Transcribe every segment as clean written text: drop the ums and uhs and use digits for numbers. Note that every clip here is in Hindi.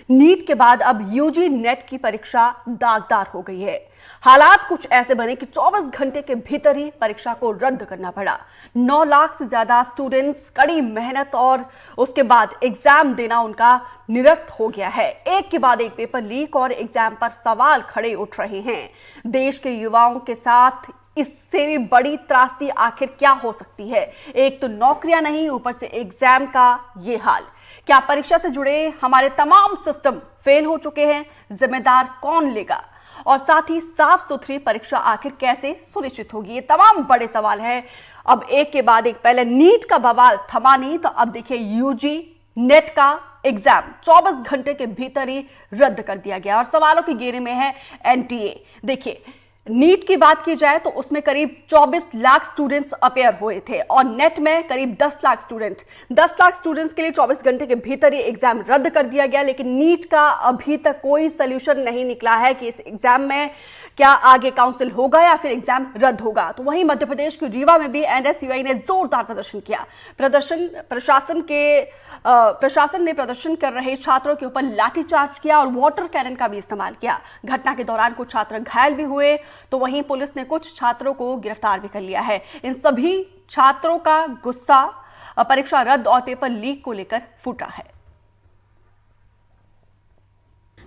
नीट के बाद अब यूजी नेट की परीक्षा दागदार हो गई है। हालात कुछ ऐसे बने कि 24 घंटे के भीतर ही परीक्षा को रद्द करना पड़ा। 9 लाख से ज्यादा स्टूडेंट्स कड़ी मेहनत और उसके बाद एग्जाम देना उनका निरस्त हो गया है। एक के बाद एक पेपर लीक और एग्जाम पर सवाल खड़े उठ रहे हैं। देश के युवाओं के साथ इससे भी बड़ी त्रासदी आखिर क्या हो सकती है? एक तो नौकरियां नहीं, ऊपर से एग्जाम का ये हाल। क्या परीक्षा से जुड़े हमारे तमाम सिस्टम फेल हो चुके हैं? जिम्मेदार कौन लेगा? और साथ ही साफ सुथरी परीक्षा आखिर कैसे सुनिश्चित होगी? ये तमाम बड़े सवाल हैं। अब एक के बाद एक, पहले नीट का बवाल थमा नहीं, तो अब देखिए यूजी नेट का एग्जाम 24 घंटे के भीतर ही रद्द कर दिया गया और सवालों की घेरे में है एनटीए। देखिए, नीट की बात की जाए तो उसमें करीब 24 लाख स्टूडेंट्स अपेयर हुए थे और नेट में करीब 10 लाख स्टूडेंट्स के लिए 24 घंटे के भीतर ही एग्जाम रद्द कर दिया गया। लेकिन नीट का अभी तक कोई सोल्यूशन नहीं निकला है कि इस एग्जाम में क्या आगे काउंसिल होगा या फिर एग्जाम रद्द होगा। तो वहीं मध्य प्रदेश के रीवा में भी एनएसयूआई ने जोरदार प्रदर्शन किया। प्रशासन ने प्रदर्शन कर रहे छात्रों के ऊपर लाठीचार्ज किया और वाटर कैनन का भी इस्तेमाल किया। घटना के दौरान कुछ छात्र घायल भी हुए, तो वहीं पुलिस ने कुछ छात्रों को गिरफ्तार भी कर लिया है। इन सभी छात्रों का गुस्सा परीक्षा रद्द और पेपर लीक को लेकर फूटा है।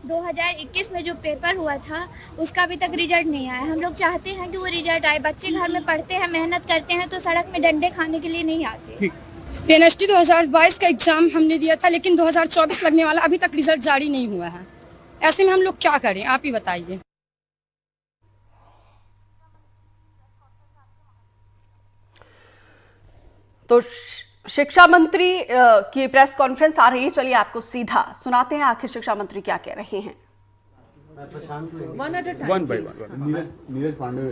2021 में जो पेपर हुआ था उसका अभी तक रिजल्ट नहीं आया। हम लोग चाहते हैं कि वो रिजल्ट आए। बच्चे घर में पढ़ते हैं, मेहनत करते हैं, तो सड़क में डंडे खाने के लिए नहीं आते। पीएनएसटी 2022 का एग्जाम हमने दिया था, लेकिन 2024 लगने वाला, अभी तक रिजल्ट जारी नहीं हुआ है। ऐसे में हम लोग क्या करें, आप ही बताइए। तो शिक्षा मंत्री की प्रेस कॉन्फ्रेंस आ रही है, चलिए आपको सीधा सुनाते हैं आखिर शिक्षा मंत्री क्या कह रहे हैं। नीरज पांडे,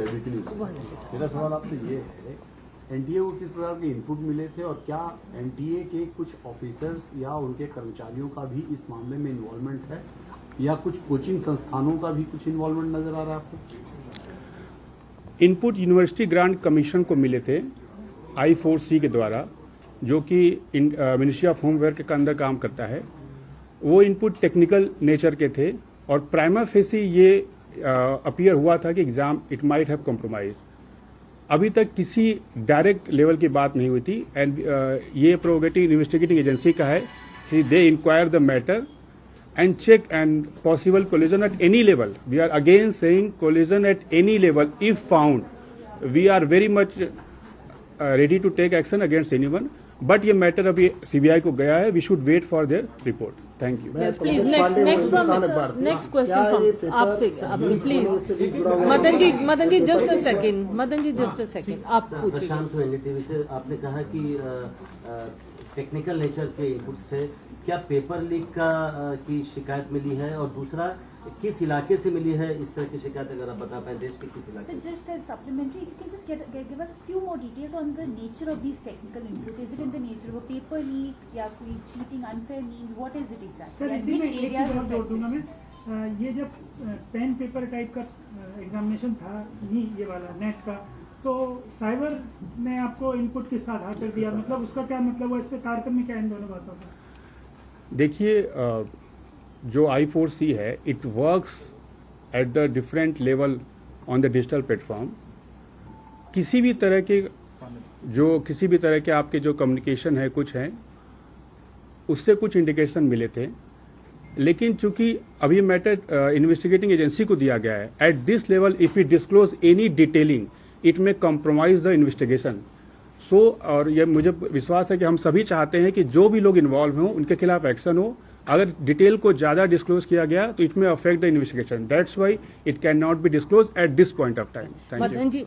मेरा सवाल आपसे ये है, एनटीए को किस प्रकार के इनपुट मिले थे और क्या एनटीए के कुछ ऑफिसर्स या उनके कर्मचारियों का भी इस मामले में इन्वॉल्वमेंट है या कुछ कोचिंग संस्थानों का भी कुछ इन्वॉल्वमेंट नजर आ रहा है आपको? इनपुट यूनिवर्सिटी ग्रांट कमीशन को मिले थे I4C के द्वारा, जो कि मिनिस्ट्री ऑफ होम वेयर के अंदर काम करता है। वो इनपुट टेक्निकल नेचर के थे और प्राइमा फेसी ये अपीयर हुआ था कि exam it might have compromise. अभी तक किसी डायरेक्ट लेवल की बात नहीं हुई थी एंड ये प्रोगेटिव इन्वेस्टिगेटिंग एजेंसी का है कि they inquire the matter and check and possible collision at any level. We are again saying collision at any level if found. We are very much ready to take action against anyone. But ये मैटर अभी सीबीआई को गया है. We should wait for their report. Thank you. Yes, please. Next question from आपसे please. Madan ji just a second. आप पूछिए. प्रशांत एनडीटीवी से आपने कहा कि टेक्निकल नेचर के इनपुट्स थे, क्या पेपर लीक की शिकायत मिली है और दूसरा किस इलाके से मिली है इस तरह की शिकायत, अगर आप बता पाएं देश के किस इलाके? Just a supplementary, if you can just give us few more details on the nature of these technical inputs. Is it in the nature of a paper leak या कोई cheating, unfair means? What is it exactly? Sir, इसी में एक चीज और जोड़ दूंगा मैं। ये जब पेन पेपर टाइप का एग्जामिनेशन था, ये वाला नेट का, तो साइबर ने आपको इनपुट किस आधार पर दिया, मतलब उसका क्या मतलब हुआ, इससे तारतम्य में क्या इन दोनों बातों का? देखिए, जो I4C है it works at the different level on the digital platform. किसी भी तरह के आपके जो कम्युनिकेशन है कुछ हैं, उससे कुछ इंडिकेशन मिले थे, लेकिन चूंकि अभी मैटर इन्वेस्टिगेटिंग एजेंसी को दिया गया है, at this level if you disclose any detailing it में कॉम्प्रोमाइज द इन्वेस्टिगेशन। और ये मुझे विश्वास है कि हम सभी चाहते हैं कि जो भी लोग इन्वॉल्व हों उनके खिलाफ एक्शन हो। अगर डिटेल को ज्यादा डिस्क्लोज किया गया तो इट में affect the investigation, that's why it can not be disclose at this point of time. Madan ji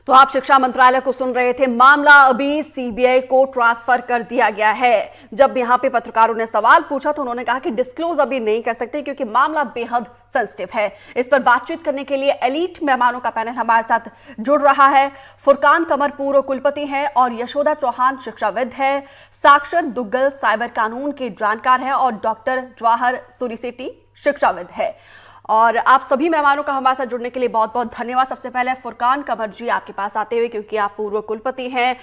तो आप शिक्षा मंत्रालय को सुन रहे थे। मामला अभी सीबीआई को ट्रांसफर कर दिया गया है। जब यहां पे पत्रकारों ने सवाल पूछा तो उन्होंने कहा कि डिस्क्लोज अभी नहीं कर सकते क्योंकि मामला बेहद सेंसिटिव है। इस पर बातचीत करने के लिए एलीट मेहमानों का पैनल हमारे साथ जुड़ रहा है। फुरकान कमर पूर्व कुलपति हैं और यशोदा चौहान शिक्षाविद है। साक्षर दुग्गल साइबर कानून के जानकार है और डॉक्टर जवाहर सूरीसेट्टी शिक्षाविद है। और आप सभी मेहमानों का हमारे साथ जुड़ने के लिए बहुत बहुत धन्यवाद। सबसे पहले फुरकान कमर जी, आपके पास आते हुए, क्योंकि आप पूर्व कुलपति हैं,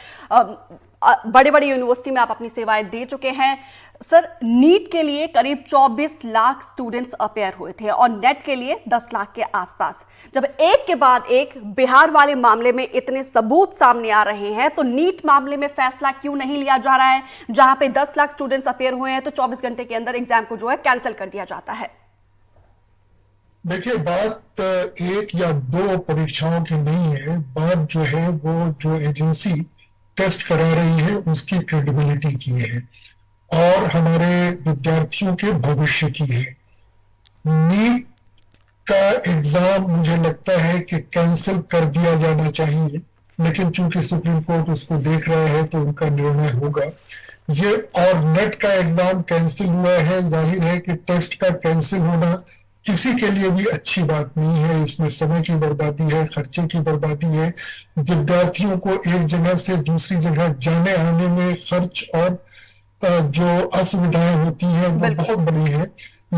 बड़े बड़ी यूनिवर्सिटी में आप अपनी सेवाएं दे चुके हैं। सर, नीट के लिए करीब 24 लाख स्टूडेंट्स अपेयर हुए थे और नेट के लिए 10 लाख के आसपास। जब एक के बाद एक बिहार वाले मामले में इतने सबूत सामने आ रहे हैं, तो नीट मामले में फैसला क्यों नहीं लिया जा रहा है? जहां पे 10 लाख स्टूडेंट्स अपेयर हुए हैं तो 24 घंटे के अंदर एग्जाम को जो है कैंसिल कर दिया जाता है। देखिए, बात एक या दो परीक्षाओं की नहीं है, बात जो है वो जो एजेंसी टेस्ट करा रही है उसकी क्रेडिबिलिटी की है और हमारे विद्यार्थियों के भविष्य की है। नीट का एग्जाम मुझे लगता है कि कैंसिल कर दिया जाना चाहिए, लेकिन चूंकि सुप्रीम कोर्ट उसको देख रहा है तो उनका निर्णय होगा ये। और नेट का एग्जाम कैंसिल हुआ है, जाहिर है कि टेस्ट का कैंसिल होना किसी के लिए भी अच्छी बात नहीं है। इसमें समय की बर्बादी है, खर्चे की बर्बादी है, विद्यार्थियों को एक जगह से दूसरी जगह जाने आने में खर्च और जो असुविधाएं होती हैं वो बहुत बड़ी है।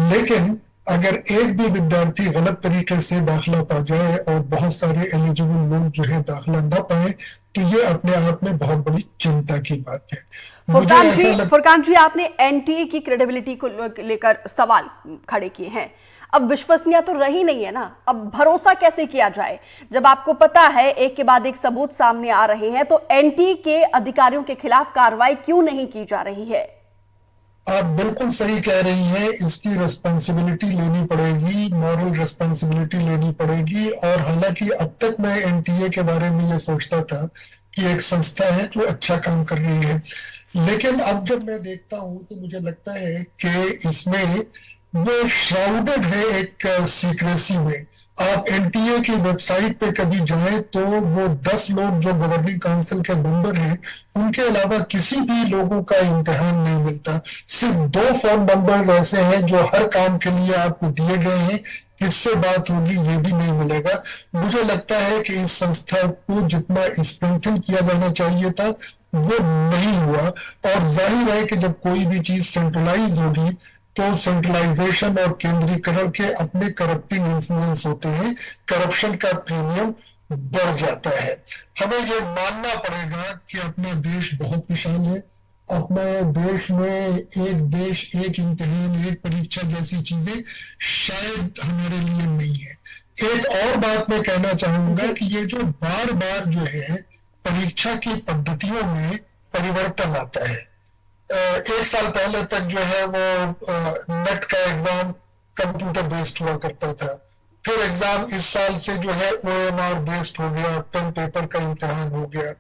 लेकिन अगर एक भी विद्यार्थी गलत तरीके से दाखिला पा जाए और बहुत सारे एलिजिबल लोग जो है दाखिला न पाए, तो ये अपने आप में बहुत बड़ी चिंता की बात है। फुरकान जी, आपने एनटीए की क्रेडिबिलिटी को लेकर सवाल खड़े किए हैं। अब विश्वसनीय तो रही नहीं है ना, अब भरोसा कैसे किया जाए जब आपको पता है एक के बाद एक सबूत सामने आ रहे हैं? तो एनटीए के अधिकारियों के खिलाफ कार्रवाई क्यों नहीं की जा रही है? आप बिल्कुल सही कह रही हैं, इसकी रिस्पॉन्सिबिलिटी लेनी पड़ेगी, मॉरल रिस्पॉन्सिबिलिटी लेनी पड़ेगी। और हालांकि अब तक मैं एनटीए के बारे में ये सोचता था कि एक संस्था है जो अच्छा काम कर रही है, लेकिन अब जब मैं देखता हूं तो मुझे लगता है कि इसमें वो श्राउडेड है एक सीक्रेसी में। आप एनटीए की वेबसाइट पे कभी जाएं तो वो 10 लोग जो गवर्निंग काउंसिल के मेंबर हैं, उनके अलावा किसी भी लोगों का इम्तिहान नहीं मिलता। सिर्फ 2 फोन नंबर ऐसे हैं जो हर काम के लिए आपको दिए गए हैं, किससे बात होगी ये भी नहीं मिलेगा। मुझे लगता है कि इस संस्था को जितना स्ट्रेंथन किया जाना चाहिए था वो नहीं हुआ। और जाहिर है कि जब कोई भी चीज सेंट्रलाइज होगी तो सेंट्रलाइजेशन और केंद्रीकरण के अपने करप्टिंग इन्फ्लुएंस होते हैं, करप्शन का प्रीमियम बढ़ जाता है। हमें ये मानना पड़ेगा कि अपना देश बहुत विशाल है। अपने देश में एक देश एक इम्तिहान एक परीक्षा जैसी चीजें शायद हमारे लिए नहीं है। एक और बात मैं कहना चाहूंगा कि ये जो बार बार जो है परीक्षा की पद्धतियों में परिवर्तन आता है। 1 साल पहले तक जो है वो नेट का एग्जाम कंप्यूटर बेस्ड हुआ करता था, फिर एग्जाम इस साल से जो है OMR बेस्ड हो गया, पेन पेपर का इम्तिहान हो गया।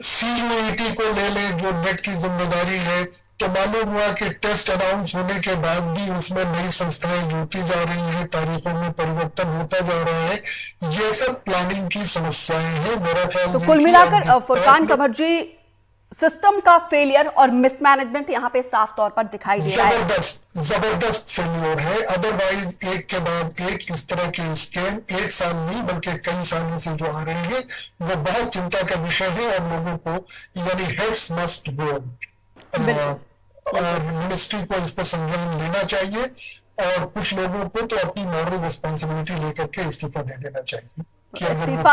CUET को ले लें जो नेट की जिम्मेदारी है, तो मालूम हुआ कि टेस्ट अनाउंस होने के बाद भी उसमें नई संस्थाएं जुड़ती जा रही हैं, तारीखों में परिवर्तन होता जा रहा है। ये सब प्लानिंग की समस्याएं हैं मेरा ख्याल। तो कुल मिलाकर फुरकान कमर जी, सिस्टम का फेलियर और मिसमैनेजमेंट यहाँ पे साफ तौर पर दिखाई दे रहा है। जबरदस्त फेलियर है। अदरवाइज एक के बाद एक इस तरह के स्कैम 1 साल नहीं बल्कि कई सालों से जो आ रहे हैं वो बहुत चिंता का विषय है और लोगों को यानी हेड्स मस्ट गो और मिनिस्ट्री को इस पर संज्ञान लेना चाहिए और कुछ लोगों को तो अपनी मॉरल रिस्पॉन्सिबिलिटी लेकर के इस्तीफा दे देना चाहिए। इस्तीफा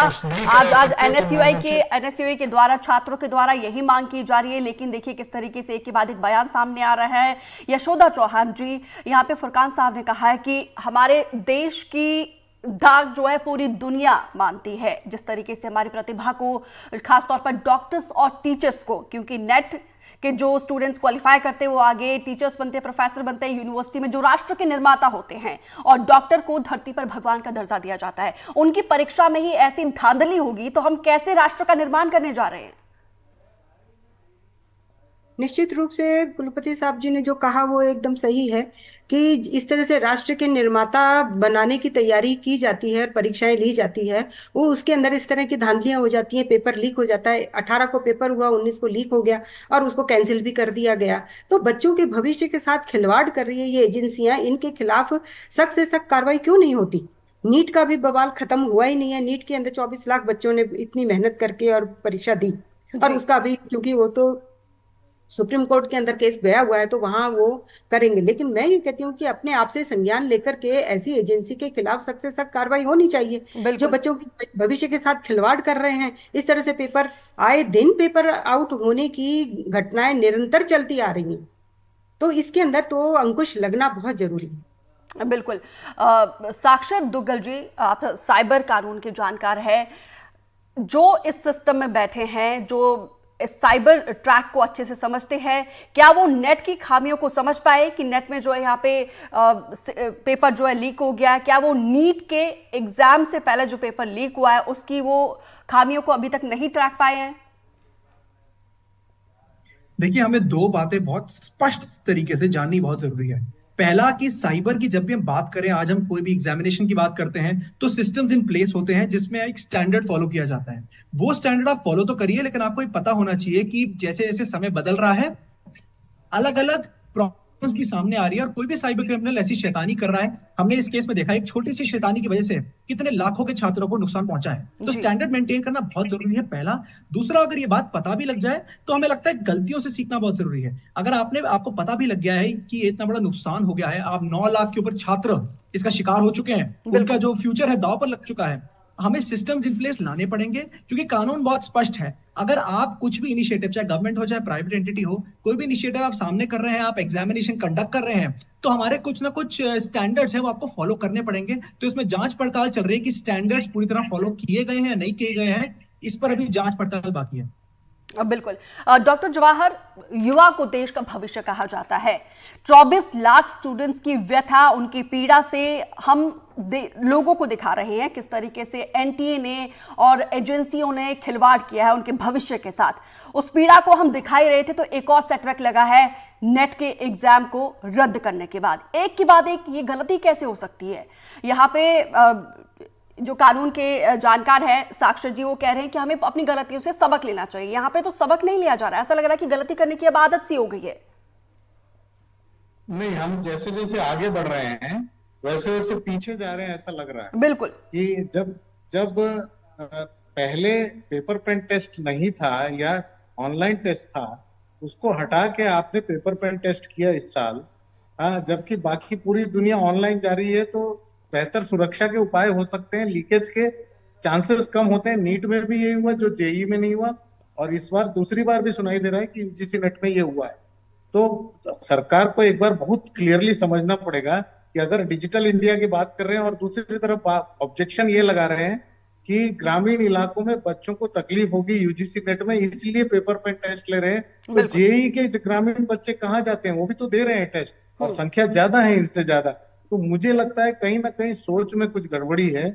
आज एनएसयूआई के द्वारा, छात्रों के द्वारा यही मांग की जा रही है। लेकिन देखिए किस तरीके से एक के बाद एक बयान सामने आ रहा है। यशोदा चौहान जी, यहाँ पे फुरकान साहब ने कहा है कि हमारे देश की दाग जो है पूरी दुनिया मानती है। जिस तरीके से हमारी प्रतिभा को, खासतौर पर डॉक्टर्स और टीचर्स को, क्योंकि नेट कि जो स्टूडेंट्स क्वालिफाई करते हैं वो आगे टीचर्स बनते हैं, प्रोफेसर बनते हैं यूनिवर्सिटी में, जो राष्ट्र के निर्माता होते हैं, और डॉक्टर को धरती पर भगवान का दर्जा दिया जाता है। उनकी परीक्षा में ही ऐसी धांधली होगी तो हम कैसे राष्ट्र का निर्माण करने जा रहे हैं? निश्चित रूप से कुलपति साहब जी ने जो कहा वो एकदम सही है कि इस तरह से राष्ट्र के निर्माता बनाने की तैयारी की जाती है और परीक्षाएं ली जाती है, वो उसके अंदर इस तरह की धांधलियां हो जाती हैं, पेपर लीक हो जाता है। 18 को पेपर हुआ, 19 को लीक हो गया और उसको कैंसिल भी कर दिया गया। तो बच्चों के भविष्य के साथ खिलवाड़ कर रही है ये एजेंसियां, इनके खिलाफ सख्त से सख्त कार्रवाई क्यों नहीं होती? नीट का भी बवाल खत्म हुआ ही नहीं है। नीट के अंदर 24 लाख बच्चों ने इतनी मेहनत करके और परीक्षा दी और उसका अभी, क्योंकि वो तो सुप्रीम कोर्ट के अंदर केस गया हुआ है तो वहां वो करेंगे। लेकिन मैं ये कहती हूँ कि अपने आप से संज्ञान लेकर के ऐसी एजेंसी के खिलाफ सख्त से सख्त कार्रवाई होनी चाहिए जो बच्चों के भविष्य के साथ खिलवाड़ कर रहे हैं। इस तरह से पेपर आए दिन पेपर आउट होने की घटनाएं निरंतर चलती आ रही हैं, तो इसके अंदर तो अंकुश लगना बहुत जरूरी है। बिल्कुल। साक्षर दुग्गल जी, आप साइबर कानून के जानकार हैं, जो इस सिस्टम में बैठे हैं, जो इस साइबर ट्रैक को अच्छे से समझते हैं, क्या वो नेट की खामियों को समझ पाए कि नेट में जो है यहाँ पे पेपर जो है लीक हो गया? क्या वो नीट के एग्जाम से पहले जो पेपर लीक हुआ है उसकी वो खामियों को अभी तक नहीं ट्रैक पाए हैं? देखिए, हमें दो बातें बहुत स्पष्ट तरीके से जाननी बहुत जरूरी है। पहला कि साइबर की जब भी हम बात करें, आज हम कोई भी एग्जामिनेशन की बात करते हैं तो सिस्टम्स इन प्लेस होते हैं जिसमें एक स्टैंडर्ड फॉलो किया जाता है। वो स्टैंडर्ड आप फॉलो तो करिए, लेकिन आपको ये पता होना चाहिए कि जैसे जैसे समय बदल रहा है अलग अलग प्रॉब्लम्स भी सामने आ रही है और कोई भी साइबर क्रिमिनल ऐसी शैतानी कर रहा है। हमने इस केस में देखा एक छोटी सी शैतानी की वजह से कितने लाखों के छात्रों को नुकसान पहुंचा है। तो स्टैंडर्ड मेंटेन करना बहुत जरूरी है, पहला। दूसरा, अगर ये बात पता भी लग जाए तो हमें लगता है गलतियों से सीखना बहुत जरूरी है। अगर आपको पता भी लग गया है कि इतना बड़ा नुकसान हो गया है, आप 9 लाख के ऊपर छात्र इसका शिकार हो चुके हैं, उनका जो फ्यूचर है दांव पर लग चुका है, हमें सिस्टम्स इन प्लेस लाने पड़ेंगे क्योंकि कानून बहुत स्पष्ट है। अगर आप कुछ भी इनिशिएटिव, चाहे गवर्नमेंट हो चाहे प्राइवेट एंटिटी हो, कोई भी इनिशिएटिव आप सामने कर रहे हैं, आप एग्जामिनेशन कंडक्ट कर रहे हैं, तो हमारे कुछ ना कुछ स्टैंडर्ड्स हैं वो आपको फॉलो करने पड़ेंगे। तो इसमें जांच पड़ताल चल रही है कि स्टैंडर्ड्स पूरी तरह फॉलो किए गए हैं, नहीं किए गए हैं, इस पर अभी जांच पड़ताल बाकी है। बिल्कुल। डॉक्टर जवाहर, युवा को देश का भविष्य कहा जाता है। 24 लाख स्टूडेंट्स की व्यथा, उनकी पीड़ा से हम लोगों को दिखा रहे हैं किस तरीके से एनटीए ने और एजेंसियों ने खिलवाड़ किया है उनके भविष्य के साथ। उस पीड़ा को हम दिखाई रहे थे तो एक और सेटबैक लगा है नेट के एग्जाम को रद्द करने के बाद। एक के बाद एक ये गलती कैसे हो सकती है? यहाँ पे जो कानून के जानकार है साक्षर जी, वो कह रहे हैं कि हमें अपनी गलतियों से सबक लेना चाहिए। यहाँ पे तो सबक नहीं लिया जा रहा है, ऐसा लग रहा है कि गलती करने की अब आदत सी हो गई है। नहीं, हम जैसे जैसे आगे बढ़ रहे हैं वैसे वैसे पीछे जा रहे हैं, ऐसा लग रहा है। बिल्कुल। कि जब पहले पेपर पेन टेस्ट नहीं था या ऑनलाइन टेस्ट था, उसको हटा के आपने पेपर पेन टेस्ट किया इस साल, जबकि बाकी पूरी दुनिया ऑनलाइन जा रही है, तो बेहतर सुरक्षा के उपाय हो सकते हैं, लीकेज के चांसेस कम होते हैं। नीट में भी यही हुआ जो जेईई में नहीं हुआ, और इस बार दूसरी बार भी सुनाई दे रहा है कि यूजीसी नेट में ये हुआ है। तो सरकार को एक बार बहुत क्लियरली समझना पड़ेगा कि अगर डिजिटल इंडिया की बात कर रहे हैं और दूसरी तरफ ऑब्जेक्शन ये लगा रहे हैं कि ग्रामीण इलाकों में बच्चों को तकलीफ होगी यूजीसी नेट में, इसलिए पेपर पेन टेस्ट ले रहे हैं, तो जेईई के ग्रामीण बच्चे कहाँ जाते हैं? वो भी तो दे रहे हैं टेस्ट, और संख्या ज्यादा है इनसे ज्यादा। तो मुझे लगता है कहीं ना कहीं सोच में कुछ गड़बड़ी है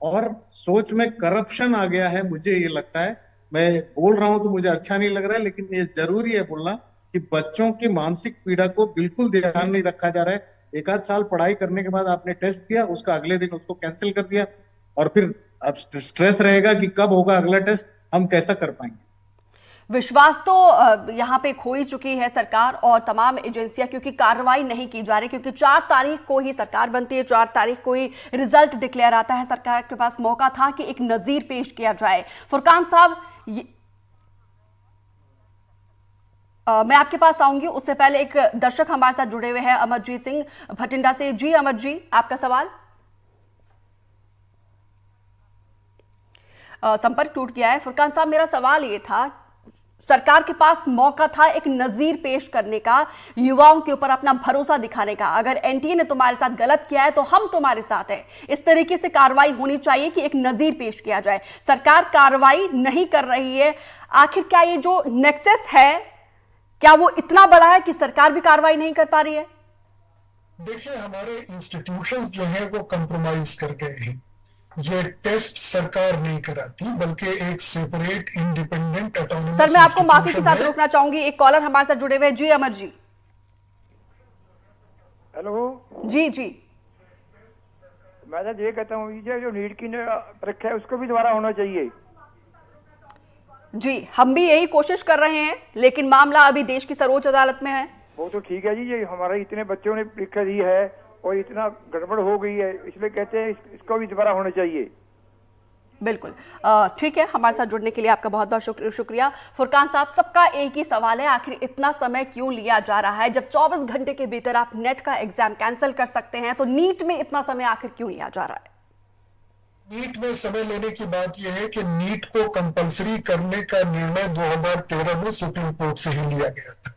और सोच में करप्शन आ गया है, मुझे ये लगता है। मैं बोल रहा हूं तो मुझे अच्छा नहीं लग रहा है, लेकिन ये जरूरी है बोलना कि बच्चों की मानसिक पीड़ा को बिल्कुल ध्यान नहीं रखा जा रहा है। एक आध साल पढ़ाई करने के बाद आपने टेस्ट दिया, उसका अगले दिन उसको कैंसिल कर दिया, और फिर अब स्ट्रेस रहेगा कि कब होगा अगला टेस्ट, हम कैसा कर पाएंगे। विश्वास तो यहाँ पे खो ही चुकी है सरकार और तमाम एजेंसियां, क्योंकि कार्रवाई नहीं की जा रही, क्योंकि 4 तारीख को ही सरकार बनती है, 4 तारीख को ही रिजल्ट डिक्लेयर आता है। सरकार के पास मौका था कि एक नजीर पेश किया जाए। फुरकान साहब, मैं आपके पास आऊंगी, उससे पहले एक दर्शक हमारे साथ जुड़े हुए हैं अमरजीत सिंह भटिंडा से। जी अमर जी, आपका सवाल। संपर्क टूट गया है। फुरकान साहब, मेरा सवाल ये था, सरकार के पास मौका था एक नजीर पेश करने का, युवाओं के ऊपर अपना भरोसा दिखाने का। अगर एनटीए ने तुम्हारे साथ गलत किया है तो हम तुम्हारे साथ हैं, इस तरीके से कार्रवाई होनी चाहिए कि एक नजीर पेश किया जाए। सरकार कार्रवाई नहीं कर रही है। आखिर क्या ये जो नेक्सस है, क्या वो इतना बड़ा है कि सरकार भी कार्रवाई नहीं कर पा रही है? देखिए, हमारे इंस्टीट्यूशंस जो है वो कंप्रोमाइज कर गए हैं। ये टेस्ट सरकार नहीं कराती, बल्कि एक सेपरेट इंडिपेंडेंट ऑटोनोमस। सर, मैं आपको माफी के साथ रोकना चाहूंगी, एक कॉलर हमारे साथ जुड़े हुए हैं। जी अमर जी। हेलो जी जी। मैं तो ये कहता हूँ जो नीट की परीक्षा है उसको भी दोबारा होना चाहिए। जी, हम भी यही कोशिश कर रहे हैं, लेकिन मामला अभी देश की सर्वोच्च अदालत में है। वो तो ठीक है जी, ये हमारे इतने बच्चों ने परीक्षा दी है और इतना गड़बड़ हो गई है, इसलिए कहते हैं इसको भी दोबारा होना चाहिए। बिल्कुल ठीक है, हमारे साथ जुड़ने के लिए आपका बहुत बहुत शुक्रिया। फुरकान साहब, सबका एक ही सवाल है, आखिर इतना समय क्यों लिया जा रहा है? जब 24 घंटे के भीतर आप नेट का एग्जाम कैंसिल कर सकते हैं, तो नीट में इतना समय आखिर क्यों लिया जा रहा है? नीट में समय लेने की बात यह है कि नीट को कंपलसरी करने का निर्णय 2013 में सुप्रीम कोर्ट से ही लिया गया था।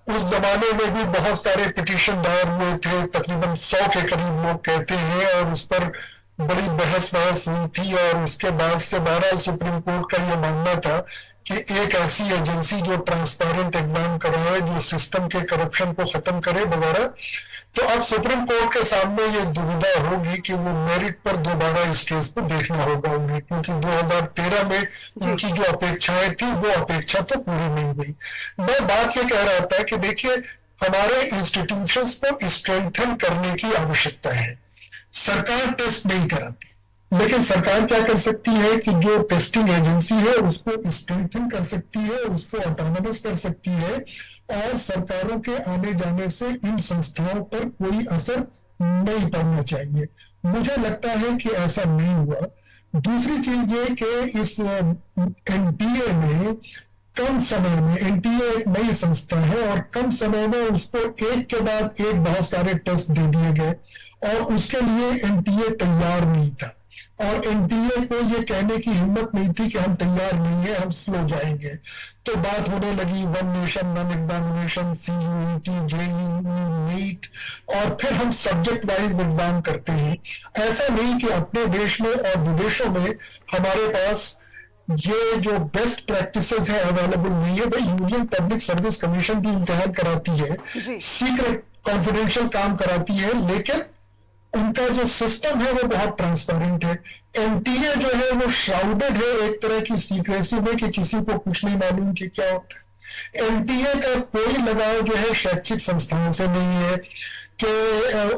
उस जमाने में भी बहुत सारे पिटीशन दायर हुए थे, तकरीबन 100 के करीब लोग कहते हैं, और उस पर बड़ी बहस हुई थी। और उसके बाद से बहरहाल सुप्रीम कोर्ट का यह मानना था कि एक ऐसी एजेंसी जो ट्रांसपेरेंट एग्जाम कराए, जो सिस्टम के करप्शन को खत्म करे वगैरह। तो अब सुप्रीम कोर्ट के सामने ये दुविधा होगी कि वो मेरिट पर दोबारा इस केस को देखना होगा उन्हें, क्योंकि 2013 में उनकी जो अपेक्षाएं थी वो अपेक्षा तो पूरी नहीं हुई। मैं बात ये कह रहा था कि देखिए, हमारे इंस्टीट्यूशंस को स्ट्रेंथन करने की आवश्यकता है। सरकार टेस्ट नहीं कराती, लेकिन सरकार क्या कर सकती है कि जो टेस्टिंग एजेंसी है उसको स्ट्रेंथन कर सकती है, उसको ऑटोनोमस कर सकती है, और सरकारों के आने जाने से इन संस्थाओं पर कोई असर नहीं पड़ना चाहिए। मुझे लगता है कि ऐसा नहीं हुआ। दूसरी चीज ये कि इस एनटीए ने कम समय में, एनटीए एक नई संस्था है और कम समय में उसको एक के बाद एक बहुत सारे टेस्ट दे दिए गए, और उसके लिए एनटीए तैयार नहीं था। और एनटीए को ये कहने की हिम्मत नहीं थी कि हम तैयार नहीं है, हम स्लो जाएंगे। तो बात होने लगी one nation one examination, CUET, JEE, NEET, और फिर हम सब्जेक्ट वाइज एग्जाम करते हैं। ऐसा नहीं कि अपने देश में और विदेशों में हमारे पास ये जो बेस्ट प्रैक्टिसेस है अवेलेबल नहीं है। भाई, यूनियन पब्लिक सर्विस कमीशन भी इम्तिहान कराती है, सीक्रेट कॉन्फिडेंशियल काम कराती है, लेकिन उनका जो सिस्टम है वो बहुत ट्रांसपेरेंट है। एनटीए जो है वो श्राउडेड है एक तरह की सीक्रेसी में कि किसी को कुछ नहीं मालूम कि क्या होता है। एनटीए का कोई लगाव जो है शैक्षिक संस्थाओं से नहीं है कि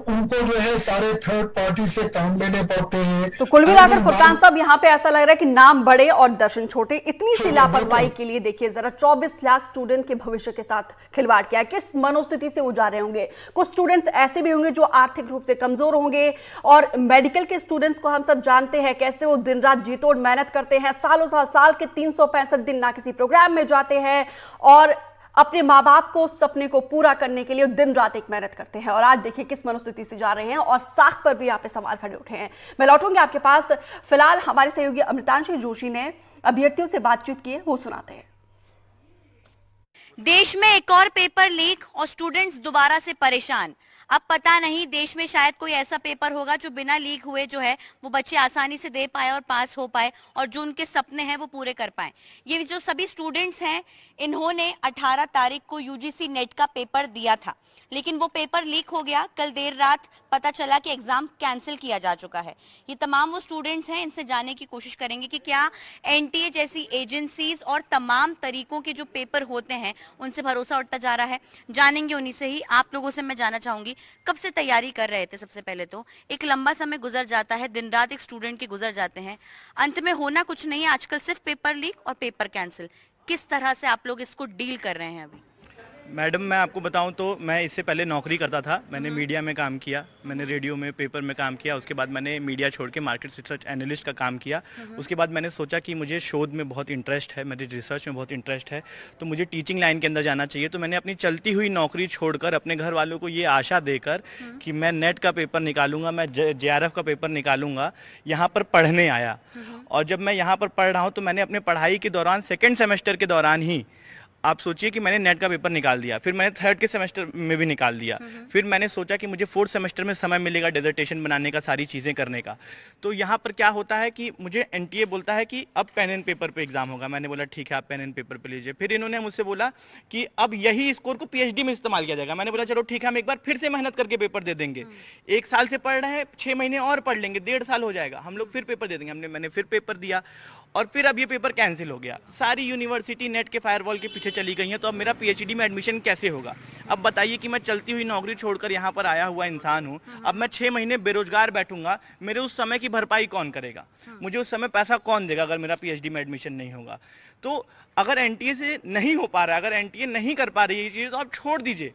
उनको जो है सारे थर्ड पार्टी से काम लेने पड़ते हैं। तो कुल मिलाकर फुरकान साहब, यहाँ पे ऐसा लग रहा है कि नाम बड़े और दर्शन छोटे। इतनी सी लापरवाही के लिए देखिए जरा, 24 लाख स्टूडेंट के भविष्य के साथ खिलवाड़ किया। किस मनोस्थिति से वो जा रहे होंगे? कुछ स्टूडेंट्स ऐसे भी होंगे जो आर्थिक रूप से कमजोर होंगे, और मेडिकल के स्टूडेंट्स को हम सब जानते हैं कैसे वो दिन रात जी तोड़ मेहनत करते हैं, सालों साल के 365 दिन ना किसी प्रोग्राम में जाते हैं, और अपने माँ बाप को सपने को पूरा करने के लिए दिन रात एक मेहनत करते हैं। और आज देखिए किस मनोस्थिति से जा रहे हैं, और साख पर भी यहाँ पे सवाल खड़े उठे हैं। मैं लौटूंगी आपके पास। फिलहाल हमारे सहयोगी अमृतांशी जोशी ने अभ्यर्थियों से बातचीत की है, वो सुनाते हैं। देश में एक और पेपर लीक और स्टूडेंट्स दोबारा से परेशान। अब पता नहीं देश में शायद कोई ऐसा पेपर होगा जो बिना लीक हुए जो है वो बच्चे आसानी से दे पाए और पास हो पाए, और जो उनके सपने हैं वो पूरे कर पाए। ये जो सभी स्टूडेंट्स हैं, इन्होंने 18 तारीख को यूजीसी नेट का पेपर दिया था, लेकिन वो पेपर लीक हो गया। कल देर रात पता चला कि एग्जाम कैंसिल किया जा चुका है। ये तमाम वो स्टूडेंट्स हैं, इनसे जानने की कोशिश करेंगे कि क्या एनटीए जैसी एजेंसीज और तमाम तरीकों के जो पेपर होते हैं उनसे भरोसा उठता जा रहा है। जानेंगे उन्हीं से ही। आप लोगों से मैं जानना चाहूंगी, कब से तैयारी कर रहे थे? सबसे पहले तो एक लंबा समय गुजर जाता है, दिन रात एक स्टूडेंट के गुजर जाते हैं, अंत में होना कुछ नहीं है। आजकल सिर्फ पेपर लीक और पेपर कैंसिल। किस तरह से आप लोग इसको डील कर रहे हैं अभी? मैडम, मैं आपको बताऊं तो मैं इससे पहले नौकरी करता था। मैंने मीडिया में काम किया, मैंने रेडियो में, पेपर में काम किया। उसके बाद मैंने मीडिया छोड़ के मार्केट रिसर्च एनालिस्ट का काम किया। उसके बाद मैंने सोचा कि मुझे शोध में बहुत इंटरेस्ट है, मेरे रिसर्च में बहुत इंटरेस्ट है, तो मुझे टीचिंग लाइन के अंदर जाना चाहिए। तो मैंने अपनी चलती हुई नौकरी छोड़कर अपने घर वालों को ये आशा देकर कि मैं नेट का पेपर निकालूंगा, मैं जेआरएफ का पेपर निकालूंगा, यहाँ पर पढ़ने आया। और जब मैं यहाँ पर पढ़ रहा हूँ तो मैंने अपने पढ़ाई के दौरान, सेकेंड सेमेस्टर के दौरान ही, आप सोचिए कि मैंने नेट का पेपर निकाल दिया, फिर मैंने थर्ड के सेमेस्टर में भी निकाल दिया। फिर मैंने सोचा कि मुझे फोर्थ सेमेस्टर में समय मिलेगा डिसर्टेशन बनाने का, सारी चीज़ें करने का। तो यहाँ पर क्या होता है कि मुझे एनटीए बोलता है कि अब पेन एंड पेपर पे एग्जाम होगा। मैंने बोला ठीक है, आप पेन एंड पेपर पे लीजिए। फिर इन्होंने मुझसे बोला कि अब यही स्कोर को पीएचडी में इस्तेमाल किया जाएगा। मैंने बोला चलो ठीक है, हम एक बार फिर से मेहनत करके पेपर दे देंगे। 1 साल से पढ़ रहे हैं, 6 महीने और पढ़ लेंगे, 1.5 साल हो जाएगा, हम लोग फिर पेपर दे देंगे। मैंने फिर पेपर दिया, और फिर अब ये पेपर कैंसिल हो गया। सारी यूनिवर्सिटी नेट के फायरवॉल के पीछे चली गई हैं। तो अब मेरा पीएचडी में एडमिशन कैसे होगा? अब बताइए कि मैं चलती हुई नौकरी छोड़कर यहाँ पर आया हुआ इंसान हूँ, अब मैं 6 महीने बेरोजगार बैठूंगा, मेरे उस समय की भरपाई कौन करेगा? मुझे उस समय पैसा कौन देगा अगर मेरा पीएचडी में एडमिशन नहीं होगा? तो अगर एनटीए से नहीं हो पा रहा है, अगर एनटीए नहीं कर पा रही है ये चीज़, तो आप छोड़ दीजिए,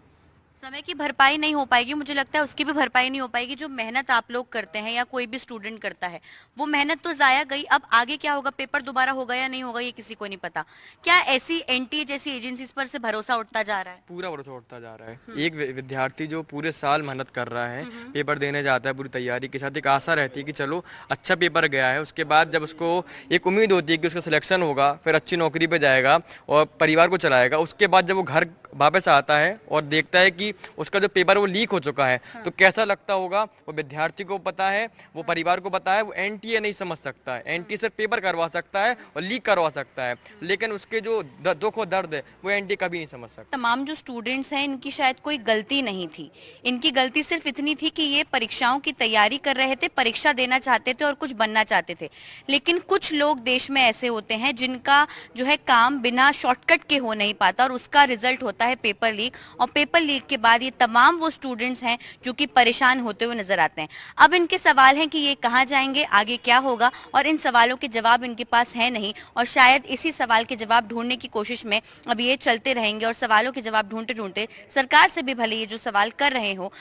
समय की भरपाई नहीं हो पाएगी, मुझे लगता है उसकी भी भरपाई नहीं हो पाएगी। जो मेहनत आप लोग करते हैं या कोई भी स्टूडेंट करता है वो मेहनत तो जाया गई। अब आगे क्या होगा, पेपर दोबारा होगा या नहीं होगा ये किसी को नहीं पता। क्या ऐसी एनटीए जैसी एजेंसीज पर से भरोसा उठता जा रहा है? पूरा भरोसा उठता जा रहा है। एक विद्यार्थी जो पूरे साल मेहनत कर रहा है, पेपर देने जाता है पूरी तैयारी के साथ, एक आशा रहती है कि चलो अच्छा पेपर गया है, उसके बाद जब उसको एक उम्मीद होती है कि उसका सिलेक्शन होगा, फिर अच्छी नौकरी पे जाएगा और परिवार को चलाएगा, उसके बाद जब वो घर वापस आता है और देखता है कि उसका जो पेपर वो लीक हो चुका है, तो कैसा लगता होगा? वो विद्यार्थी को पता है, वो परिवार को पता है, वो एनटीए नहीं समझ सकता है। एनटीए सिर्फ पेपर करवा सकता है और लीक करवा सकता है, लेकिन उसके जो दुख और दर्द है वो एनटीए कभी नहीं समझ सकता। तमाम जो स्टूडेंट्स हैं इनकी शायद कोई गलती नहीं थी, इनकी गलती सिर्फ इतनी थी कि ये परीक्षाओं की तैयारी कर रहे थे, परीक्षा देना चाहते थे और कुछ बनना चाहते थे। लेकिन कुछ लोग देश में ऐसे होते हैं जिनका जो है काम बिना शॉर्टकट के हो नहीं पाता और उसका रिजल्ट होता है पेपर लीक। और पेपर लीक के बाद ये तमाम वो स्टूडेंट्स हैं जो कि परेशान होते हुए नजर आते हैं। अब इनके सवाल हैं कि ये कहाँ जाएंगे, आगे क्या होगा, और इन सवालों के जवाब इनके पास है नहीं। और शायद इसी सवाल के जवाब ढूंढने की कोशिश में अब ये चलते रहेंगे और सवालों के जवाब ढूंढते ढूंढते सरकार से भी भले ये जो सवाल कर रहे हो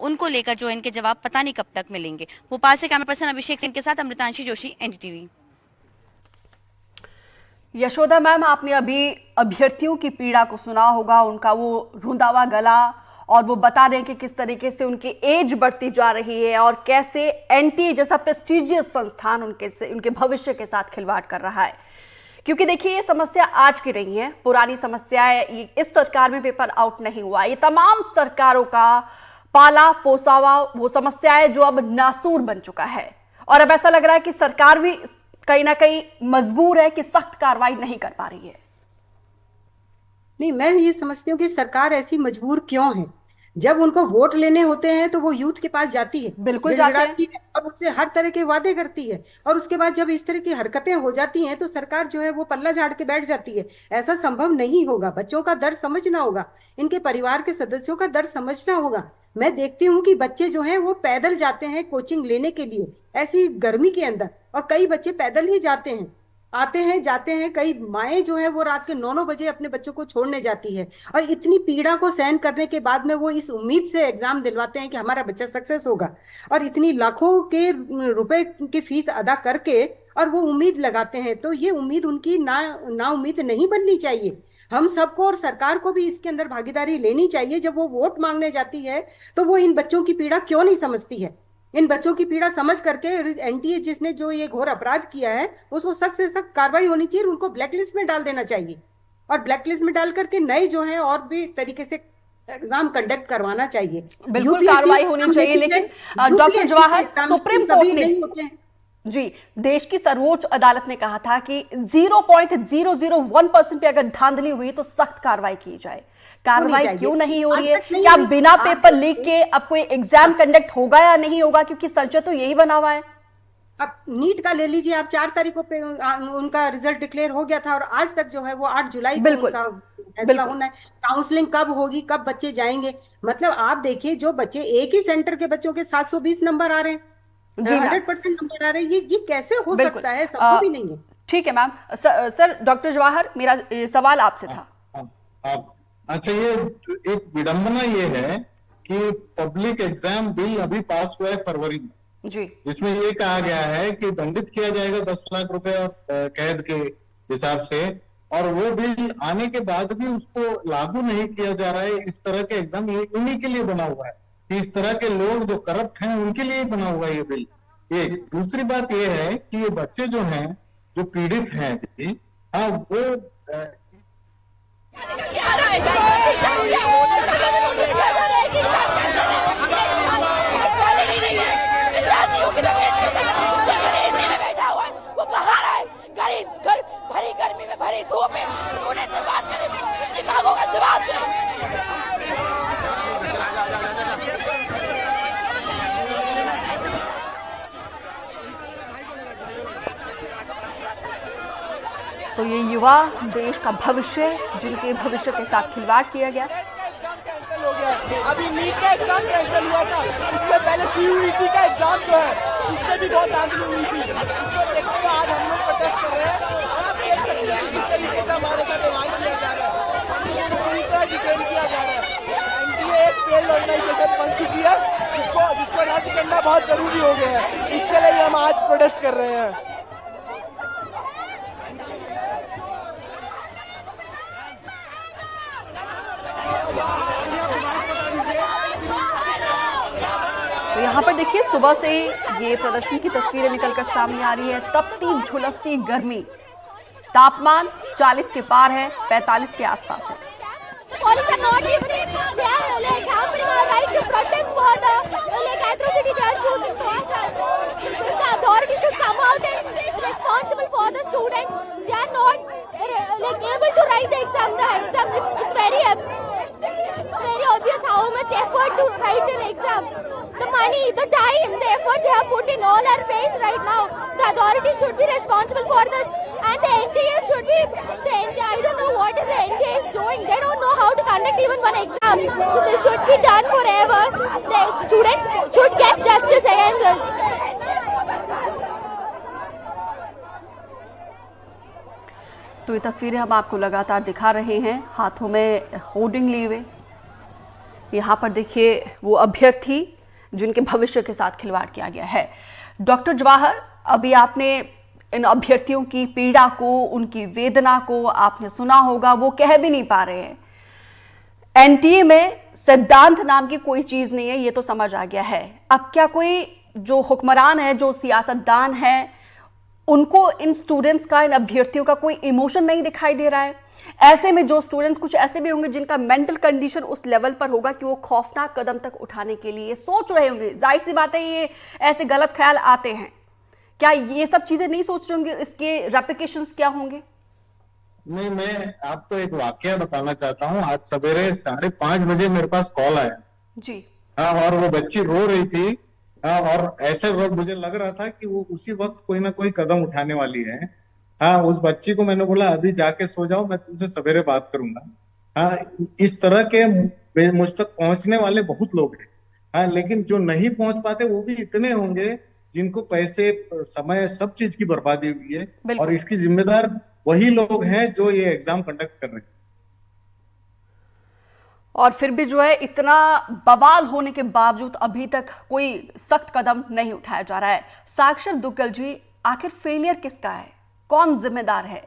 उनको लेकर जो इनके जवाब पता नहीं कब तक मिलेंगे। भोपाल से कैमरा पर्सन अभिषेक सिंह के साथ अमृतांशी जोशी, एनडीटीवी। यशोदा मैम, आपने अभी अभ्यर्थियों की पीड़ा को सुना होगा, उनका वो रुंधावा गला, और वो बता रहे हैं कि किस तरीके से उनकी एज बढ़ती जा रही है और कैसे एनटीए जैसा प्रेस्टिजियस संस्थान उनके भविष्य के साथ खिलवाड़ कर रहा है। क्योंकि देखिए, ये समस्या आज की नहीं है, पुरानी समस्या है। इस सरकार में पेपर आउट नहीं हुआ, ये तमाम सरकारों का पाला पोसा हुआ वो समस्या है जो अब नासूर बन चुका है। और अब ऐसा लग रहा है कि सरकार भी कहीं ना कहीं मजबूर है कि सख्त कार्रवाई नहीं कर पा रही है। नहीं, मैं ये समझती हूँ कि सरकार ऐसी मजबूर क्यों है। जब उनको वोट लेने होते हैं तो वो यूथ के पास जाती है, बिल्कुल जाती है और उनसे हर तरह के वादे करती है, और उसके बाद जब इस तरह की हरकतें हो जाती हैं तो सरकार जो है वो पल्ला झाड़ के बैठ जाती है। ऐसा संभव नहीं होगा। बच्चों का दर्द समझना होगा, इनके परिवार के सदस्यों का दर्द समझना होगा। मैं देखती हूँ कि बच्चे जो हैं वो पैदल जाते हैं कोचिंग लेने के लिए ऐसी गर्मी के अंदर, और कई बच्चे पैदल ही जाते हैं, आते हैं जाते हैं। कई माएँ जो है वो रात के 9-9 बजे अपने बच्चों को छोड़ने जाती है, और इतनी पीड़ा को सहन करने के बाद में वो इस उम्मीद से एग्जाम दिलवाते हैं कि हमारा बच्चा सक्सेस होगा, और इतनी लाखों के रुपए की फीस अदा करके और वो उम्मीद लगाते हैं। तो ये उम्मीद उनकी ना उम्मीद नहीं बननी चाहिए। हम सबको और सरकार को भी इसके अंदर भागीदारी लेनी चाहिए। जब वो वोट मांगने जाती है तो वो इन बच्चों की पीड़ा क्यों नहीं समझती है। इन बच्चों की पीड़ा समझ करके एनटीए जिसने जो ये घोर अपराध किया है उसको सख्त से सख्त कार्रवाई होनी चाहिए, उनको ब्लैकलिस्ट में डाल देना चाहिए, और ब्लैकलिस्ट में डाल करके नए जो है और भी तरीके से एग्जाम कंडक्ट करवाना चाहिए। बिल्कुल कार्रवाई होनी चाहिए। लेकिन डॉक्टर जवाहर, सुप्रीम कोर्ट ने जी देश की सर्वोच्च अदालत ने कहा था कि 0.001% पे अगर धांधली हुई तो सख्त कार्रवाई की जाए। कार्रवाई क्यों नहीं हो रही है? क्या बिना पेपर लीक के अब कोई एग्जाम कंडक्ट होगा या नहीं होगा? क्योंकि संशय तो यही बना हुआ है। अब नीट का ले लीजिए, आप 4 तारीखों पे उनका रिजल्ट डिक्लेयर हो गया था और आज तक जो है वो 8 जुलाई को उनका फैसला होना है। काउंसलिंग कब होगी, कब बच्चे जाएंगे? मतलब आप देखिए, जो बच्चे एक ही सेंटर के बच्चों के 720 नंबर आ रहे हैं, 100% नंबर आ रहे हैं, ये कैसे हो सकता है? संभव भी नहीं है। ठीक है मैम। सर डॉक्टर जवाहर, मेरा सवाल आपसे था। अच्छा, ये एक विडंबना ये है कि पब्लिक एग्जाम बिल अभी पास हुआ है फरवरी में जी, जिसमें ये कहा गया है कि दंडित किया जाएगा 10 लाख रुपए और कैद के हिसाब से, और वो बिल आने के बाद भी उसको लागू नहीं किया जा रहा है। इस तरह के एग्जाम इन्हीं के लिए बना हुआ है कि इस तरह के लोग जो करप्ट हैं उनके लिए बना हुआ है ये बिल। एक दूसरी बात ये है कि ये बच्चे जो हैं, जो पीड़ित हैं, हाँ वो भरी गर्मी में, भरी धूप में रोने से बात करें, दिमागों का जवाब दें। तो ये युवा देश का भविष्य, जिनके भविष्य के साथ खिलवाड़ किया गया। हो गया। अभी नीट का एग्जाम कैंसिल हुआ था, उससे पहले सीयूईटी का एग्जाम जो है उसमें भी बहुत धांधली हुई थी। उसको देखते हुए आज हम लोग प्रोटेस्ट कर रहे हैं। आप देख सकते हैं किस तरीके से हमारे साथ व्यवहार किया जा रहा है, पूरी तरह डिटेन किया जा रहा है। एनटीए एक फेल्ड ऑर्गेनाइजेशन बन चुकी है, जिसको रद्द करना बहुत जरूरी हो गया है। इसके लिए हम आज प्रोटेस्ट कर रहे हैं। तो यहाँ पर देखिए सुबह से ये प्रदर्शन की तस्वीरें निकलकर सामने आ रही है। तपती झुलसती गर्मी, तापमान 40 के पार है, 45 के आसपास है। Police are not even, they are like hampering our right to protest for the like atrocity they are shooting. So the authority should come out and responsible for the students. They are not like able to write the exam. It's very obvious how much effort to write an exam. The money, the time, the effort they have put in all our face right now. The authority should be responsible for this, and the NTA should be. I don't know what is the NTA is doing. They don't know how to conduct even one exam. So this should be done forever. The students should get justice against this. तो ये तस्वीरें हम आपको लगातार दिखा रहे हैं, हाथों में होर्डिंग लिए हुए। यहाँ पर देखिए वो अभ्यर्थी जिनके भविष्य के साथ खिलवाड़ किया गया है। डॉक्टर जवाहर, अभी आपने इन अभ्यर्थियों की पीड़ा को, उनकी वेदना को आपने सुना होगा, वो कह भी नहीं पा रहे हैं। एनटीए में सिद्धांत नाम की कोई चीज नहीं है, ये तो समझ आ गया है। अब क्या कोई जो हुक्मरान है, जो सियासतदान है, उनको इन स्टूडेंट्स का, इन अभ्यर्थियों का कोई इमोशन नहीं दिखाई दे रहा है? ऐसे में जो स्टूडेंट्स कुछ ऐसे भी होंगे जिनका मेंटल कंडीशन उस लेवल पर होगा कि वो खौफनाक कदम तक उठाने के लिए सोच रहे होंगे। जाहिर सी बात है, ये ऐसे गलत ख्याल आते हैं। क्या ये सब चीजें नहीं सोच रहे होंगे इसके रेपिकेशंस क्या होंगे? नहीं, मैं आपको एक वाकया बताना चाहता हूँ। आज सवेरे 5:30 बजे मेरे पास कॉल आया जी। और वो बच्ची रो रही थी और ऐसे वक्त मुझे लग रहा था कि वो उसी वक्त कोई ना कोई कदम उठाने वाली है। उस बच्ची को मैंने बोला अभी जाके सो जाओ, मैं तुमसे सवेरे बात करूंगा। इस तरह के मुझ तक पहुंचने वाले बहुत लोग हैं। लेकिन जो नहीं पहुंच पाते वो भी इतने होंगे जिनको पैसे, समय, सब चीज की बर्बादी हुई है, और इसकी जिम्मेदार वही लोग हैं जो ये एग्जाम कंडक्ट कर रहे हैं। और फिर भी जो है इतना बवाल होने के बावजूद अभी तक कोई सख्त कदम नहीं उठाया जा रहा है। साक्षर दुग्गल जी, आखिर फेलियर किसका है? कौन जिम्मेदार है?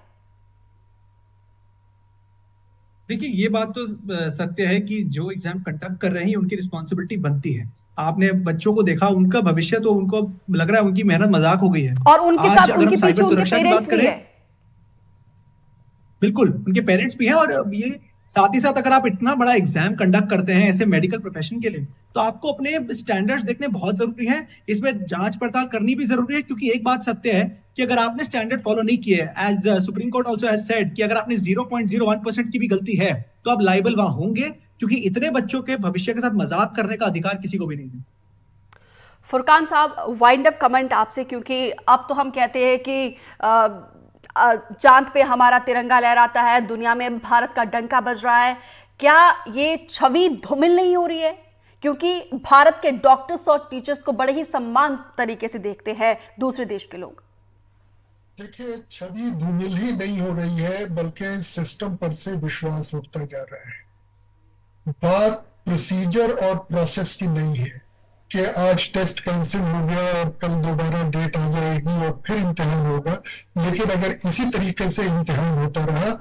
देखिए, ये बात तो सत्य है कि जो एग्जाम कंडक्ट कर रहे हैं उनकी रिस्पॉन्सिबिलिटी बनती है। आपने बच्चों को देखा, उनका भविष्य तो उनको लग रहा है उनकी मेहनत मजाक हो गई है। और उनके साथ उनके पीछे उनके पेरेंट्स भी है। बिल्कुल, उनके पेरेंट्स भी हैं। और ये साथ ही साथ अगर आप इतना बड़ा एग्जाम कंडक्ट करते हैं ऐसे मेडिकल प्रोफेशन के लिए, तो आपको अपने स्टैंडर्ड्स देखने बहुत जरूरी हैं। इसमें जांच पड़ताल करनी भी जरूरी है, क्योंकि एक बात सत्य है कि अगर आपने स्टैंडर्ड फॉलो नहीं किए, as Supreme Court also has said कि अगर आपने 0.01% की भी गलती है तो आप लाइबल वहां होंगे, क्योंकि इतने बच्चों के भविष्य के सांथ मजाक करने का अधिकार किसी को भी नहीं है। फुरकान साहब, वाइंड अप कमेंट आपसे, क्योंकि अब तो हम कहते हैं कि चांद पे हमारा तिरंगा लहराता है, दुनिया में भारत का डंका बज रहा है। क्या ये छवि धूमिल नहीं हो रही है? क्योंकि भारत के डॉक्टर्स और टीचर्स को बड़े ही सम्मान तरीके से देखते हैं दूसरे देश के लोग। देखिए, छवि धूमिल ही नहीं हो रही है, बल्कि सिस्टम पर से विश्वास उठता जा रहा है। बात प्रोसीजर और प्रोसेस की नहीं है कि आज टेस्ट कैंसिल हो गया और कल दोबारा डेट आ जाएगी और फिर इम्तिहान होगा। लेकिन अगर इसी तरीके से इम्तिहान होता रहा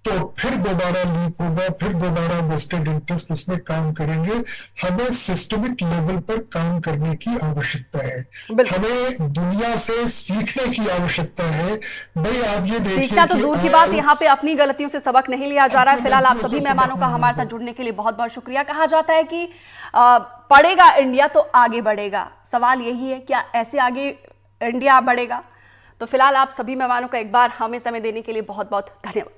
तो फिर दोबारा लीक होगा, फिर दोबारा वेस्टेड इंटरेस्ट उसमें काम करेंगे। हमें सिस्टमिक लेवल पर काम करने की आवश्यकता है। हमें दुनिया से सीखने की आवश्यकता है। भाई आप ये देखिए, सीखना तो दूर की बात, यहाँ पे अपनी गलतियों से सबक नहीं लिया जा रहा है। फिलहाल आप सभी मेहमानों का हमारे साथ जुड़ने के लिए बहुत बहुत शुक्रिया। कहा जाता है कि पढ़ेगा इंडिया तो आगे बढ़ेगा। सवाल यही है, क्या ऐसे आगे इंडिया बढ़ेगा? तो फिलहाल आप सभी मेहमानों का एक बार हमें समय देने के लिए बहुत बहुत धन्यवाद।